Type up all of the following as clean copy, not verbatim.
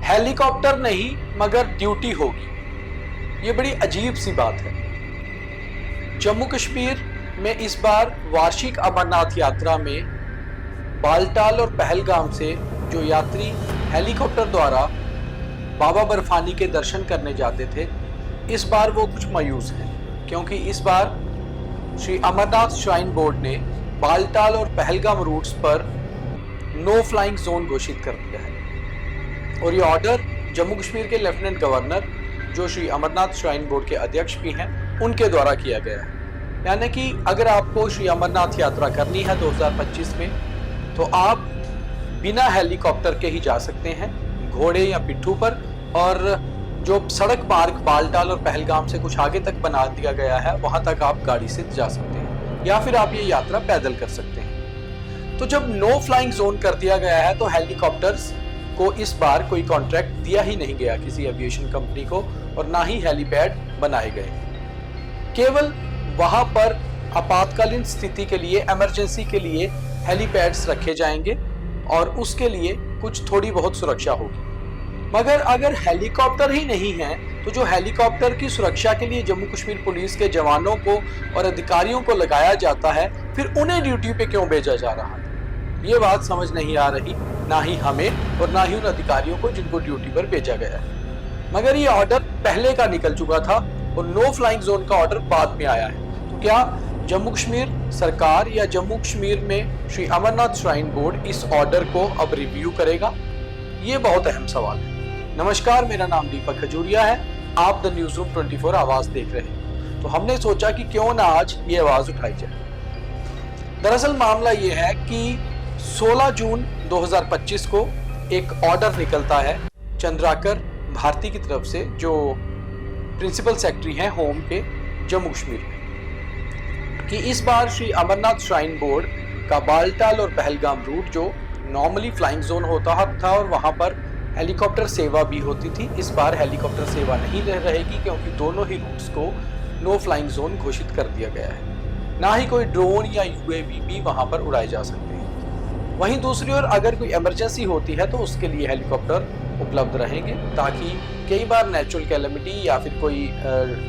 Helicopter नहीं मगर duty होगी। ये बड़ी अजीब सी बात है। जम्मू कश्मीर में इस बार वार्षिक अमरनाथ यात्रा में बालटाल और पहलगाम से जो यात्री हेलीकॉप्टर द्वारा बाबा बर्फानी के दर्शन करने जाते थे, इस बार वो कुछ मायूस हैं, क्योंकि इस बार श्री अमरनाथ श्राइन बोर्ड ने बालटाल और पहलगाम रूट्स पर नो फ्लाइंग जोन घोषित कर दिया है। और ये ऑर्डर जम्मू कश्मीर के लेफ्टिनेंट गवर्नर, जो श्री अमरनाथ श्राइन बोर्ड के अध्यक्ष भी हैं, उनके द्वारा किया गया है। यानी कि अगर आपको श्री अमरनाथ यात्रा करनी है 2025 में, तो आप बिना हेलीकॉप्टर के ही जा सकते हैं, घोड़े या पिट्ठू पर। और जो सड़क मार्ग बालटाल और पहलगाम से कुछ आगे तक बना दिया गया है, वहां तक आप गाड़ी से जा सकते हैं, या फिर आप ये यात्रा पैदल कर सकते हैं। तो जब नो फ्लाइंग जोन कर दिया गया है, तो हेलीकॉप्टर्स को इस बार कोई कॉन्ट्रैक्ट दिया ही नहीं गया किसी एविएशन कंपनी को, और ना ही हेलीपैड बनाए गए। केवल वहां पर आपातकालीन स्थिति के लिए, इमरजेंसी के लिए हेलीपैड्स रखे जाएंगे और उसके लिए कुछ थोड़ी बहुत सुरक्षा होगी। मगर अगर हेलीकॉप्टर ही नहीं है, तो जो हेलीकॉप्टर की सुरक्षा के लिए जम्मू कश्मीर पुलिस के जवानों को और अधिकारियों को लगाया जाता है, फिर उन्हें ड्यूटी पे क्यों भेजा जा रहा है? ये बात समझ नहीं आ रही, ना ही हमें और ना ही उन अधिकारियों को जिनको ड्यूटी पर भेजा गया है। मगर ये ऑर्डर पहले का निकल चुका था और नो फ्लाइंग जोन का ऑर्डर बाद में आया है। तो क्या जम्मू कश्मीर सरकार या जम्मू कश्मीर में श्री अमरनाथ श्राइन बोर्ड इस ऑर्डर को अब रिव्यू करेगा? ये बहुत अहम सवाल है। नमस्कार, मेरा नाम दीपक खजूरिया है। आप द न्यूज़ रूम 24 आवाज देख रहे हैं। तो हमने सोचा कि क्यों ना आज ये आवाज उठाई जाए। दरअसल मामला ये है कि 16 जून 2025 को एक ऑर्डर निकलता है चंद्राकर भारती की तरफ से, जो प्रिंसिपल सेक्रेटरी हैं होम के जम्मू कश्मीर में, कि इस बार श्री अमरनाथ श्राइन बोर्ड का बालटाल और पहलगाम रूट, जो नॉर्मली फ्लाइंग जोन होता था और वहां पर हेलीकॉप्टर सेवा भी होती थी, इस बार हेलीकॉप्टर सेवा नहीं रहेगी, क्योंकि दोनों ही रूट्स को नो फ्लाइंग जोन घोषित कर दिया गया है। ना ही कोई ड्रोन या यूएवी भी वहां पर उड़ाए जा सकते हैं। वहीं दूसरी ओर अगर कोई इमरजेंसी होती है तो उसके लिए हेलीकॉप्टर उपलब्ध रहेंगे, ताकि कई बार नेचुरल कैलेमिटी या फिर कोई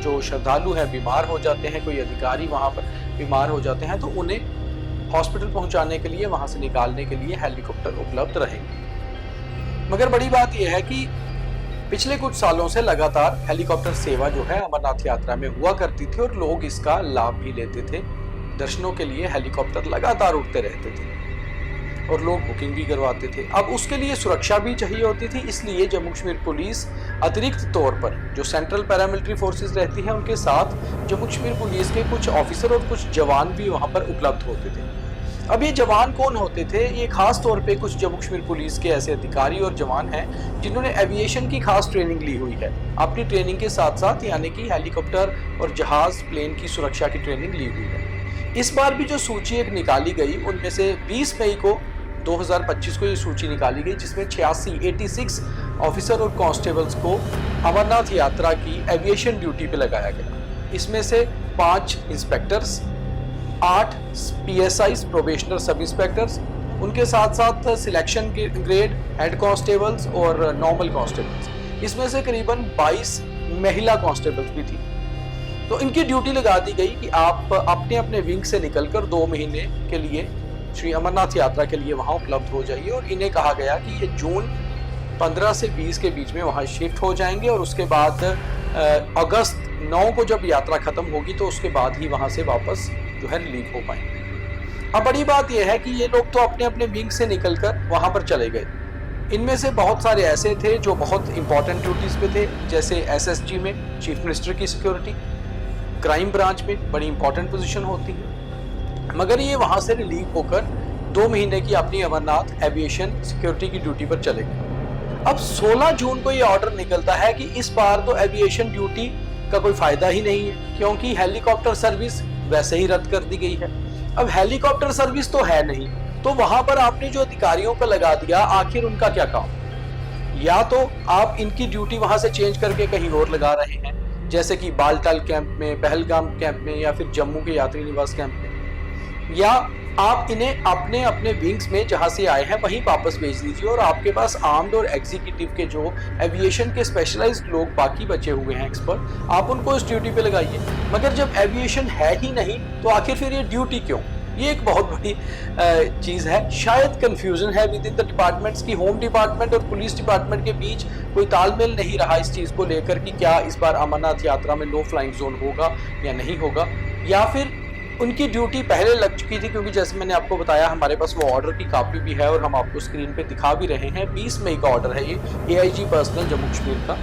जो श्रद्धालु हैं बीमार हो जाते हैं, कोई अधिकारी वहां पर बीमार हो जाते हैं, तो उन्हें हॉस्पिटल पहुंचाने के लिए, वहां से निकालने के लिए हेलीकॉप्टर उपलब्ध रहेंगे। मगर बड़ी बात यह है कि पिछले कुछ सालों से लगातार हेलीकॉप्टर सेवा जो है अमरनाथ यात्रा में हुआ करती थी और लोग इसका लाभ भी लेते थे। दर्शनों के लिए हेलीकॉप्टर लगातार उड़ते रहते थे और लोग बुकिंग भी करवाते थे। अब उसके लिए सुरक्षा भी चाहिए होती थी, इसलिए जम्मू कश्मीर पुलिस अतिरिक्त तौर पर जो सेंट्रल पैरामिलिट्री फोर्सेस रहती हैं, उनके साथ जम्मू कश्मीर पुलिस के कुछ ऑफिसर और कुछ जवान भी वहां पर उपलब्ध होते थे। अब ये जवान कौन होते थे? ये खास तौर पे कुछ जम्मू कश्मीर पुलिस के ऐसे अधिकारी और जवान हैं जिन्होंने एविएशन की खास ट्रेनिंग ली हुई है। अपनी ट्रेनिंग के साथ साथ, यानी कि हेलीकॉप्टर और जहाज प्लेन की सुरक्षा की ट्रेनिंग ली हुई है। इस बार भी जो सूची एक निकाली गई, उनमें से 20 मई को 2025 को ये सूची निकाली गई, जिसमें 86 ऑफिसर और कांस्टेबल्स को अमरनाथ यात्रा की एविएशन ड्यूटी पे लगाया गया। इसमें से 5 इंस्पेक्टर्स, 8 PSIs प्रोबेशनर सब इंस्पेक्टर्स, उनके साथ साथ सिलेक्शन ग्रेड हेड कांस्टेबल्स और नॉर्मल कांस्टेबल्स। इसमें से करीबन 22 महिला कांस्टेबल्स भी थी। तो इनकी ड्यूटी लगा दी गई कि आप अपने अपने विंग से निकलकर 2 महीने के लिए श्री अमरनाथ यात्रा के लिए वहां उपलब्ध हो जाइए। और इन्हें कहा गया कि ये जून 15 से 20 के बीच में वहां शिफ्ट हो जाएंगे, और उसके बाद अगस्त 9 को जब यात्रा खत्म होगी तो उसके बाद ही वहां से वापस जो है रिलीव हो पाएंगे। अब बड़ी बात यह है कि ये लोग तो अपने अपने विंग से निकलकर वहां पर चले गए। इनमें से बहुत सारे ऐसे थे जो बहुत इंपॉर्टेंट ड्यूटीज पे थे, जैसे SSG में चीफ मिनिस्टर की सिक्योरिटी, क्राइम ब्रांच में बड़ी इंपॉर्टेंट पोजीशन होती है। मगर ये वहां से रिलीव होकर 2 महीने की अपनी अमरनाथ एविएशन सिक्योरिटी की ड्यूटी पर चले गए। अब 16 जून को ये ऑर्डर निकलता है कि इस बार तो एविएशन ड्यूटी का कोई फायदा ही नहीं है, क्योंकि हेलीकॉप्टर सर्विस वैसे ही रद्द कर दी गई है। अब हेलीकॉप्टर सर्विस तो है नहीं, तो वहां पर आपने जो अधिकारियों को लगा दिया, आखिर उनका क्या काम? या तो आप इनकी ड्यूटी वहां से चेंज करके कहीं और लगा रहे हैं, जैसे कि बालटाल कैंप में, पहलगाम कैंप में, या फिर जम्मू के यात्री निवास कैंप में, या आप इन्हें अपने अपने विंग्स में जहां से आए हैं वहीं वापस भेज दीजिए और आपके पास आर्म्ड और एग्जीक्यूटिव के जो एविएशन के स्पेशलाइज्ड लोग बाकी बचे हुए हैं एक्सपर्ट, आप उनको इस ड्यूटी पे लगाइए। मगर जब एविएशन है ही नहीं तो आखिर फिर ये ड्यूटी क्यों? ये एक बहुत बड़ी चीज है। शायद कंफ्यूजन है विद इन द डिपार्टमेंट्स की होम डिपार्टमेंट और पुलिस डिपार्टमेंट के बीच कोई तालमेल नहीं रहा इस चीज को लेकर कि क्या इस बार अमरनाथ यात्रा में नो फ्लाइंग जोन होगा या नहीं होगा, या फिर उनकी ड्यूटी पहले लग चुकी थी। क्योंकि जैसे मैंने आपको बताया हमारे पास वो ऑर्डर की कॉपी भी है और हम आपको स्क्रीन पे दिखा भी रहे हैं। 20 मई का ऑर्डर है ये AIG पर्सनल जम्मू कश्मीर का।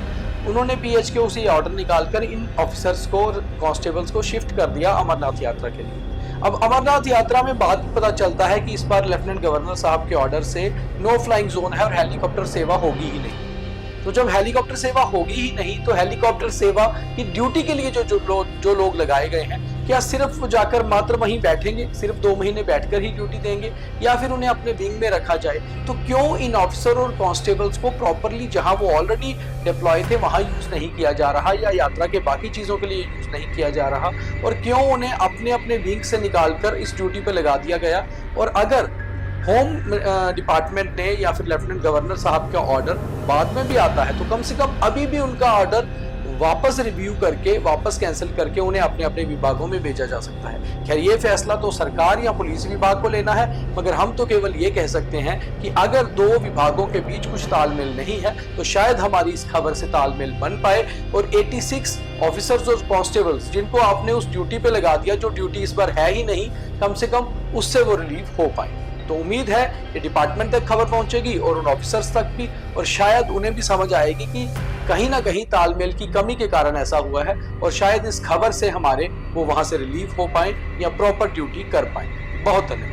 उन्होंने PHQ से ऑर्डर निकालकर इन ऑफिसर्स को, कांस्टेबल्स को शिफ्ट कर दिया अमरनाथ यात्रा के लिए। अब अमरनाथ यात्रा में बाद में पता चलता है कि इस बार लेफ्टिनेंट गवर्नर साहब के ऑर्डर से नो फ्लाइंग जोन है और हेलीकॉप्टर सेवा होगी ही नहीं। तो जब हेलीकॉप्टर सेवा होगी ही नहीं तो हेलीकॉप्टर सेवा की ड्यूटी के लिए जो लोग लगाए गए हैं, क्या सिर्फ वो जाकर मात्र वहीं बैठेंगे, सिर्फ 2 महीने बैठकर ही ड्यूटी देंगे, या फिर उन्हें अपने विंग में रखा जाए? तो क्यों इन ऑफिसर और कांस्टेबल्स को प्रॉपरली जहां वो ऑलरेडी डिप्लॉय थे वहां यूज नहीं किया जा रहा, या यात्रा के बाकी चीजों के लिए यूज नहीं किया जा रहा, और क्यों उन्हें अपने अपने विंग से निकालकर इस ड्यूटी पे लगा दिया गया? और अगर होम डिपार्टमेंट ने या फिर लेफ्टिनेंट गवर्नर साहब का ऑर्डर बाद में भी आता है तो कम से कम अभी भी उनका ऑर्डर वापस रिव्यू करके, वापस कैंसिल करके उन्हें अपने अपने विभागों में भेजा जा सकता है। खैर ये फैसला तो सरकार या पुलिस विभाग को लेना है, मगर हम तो केवल ये कह सकते हैं कि अगर 2 विभागों के बीच कुछ तालमेल नहीं है तो शायद हमारी इस खबर से तालमेल बन पाए और 86 ऑफिसर्स और कांस्टेबल्स जिनको आपने उस ड्यूटी पे लगा दिया, जो ड्यूटी इस बार है ही नहीं, कम से कम उससे वो रिलीव हो पाए। तो उम्मीद है कि डिपार्टमेंट तक खबर पहुंचेगी और उन ऑफिसर्स तक भी, और शायद उन्हें भी समझ आएगी कि कहीं ना कहीं तालमेल की कमी के कारण ऐसा हुआ है, और शायद इस खबर से हमारे वो वहां से रिलीव हो पाए या प्रॉपर ड्यूटी कर पाए। बहुत धन्यवाद।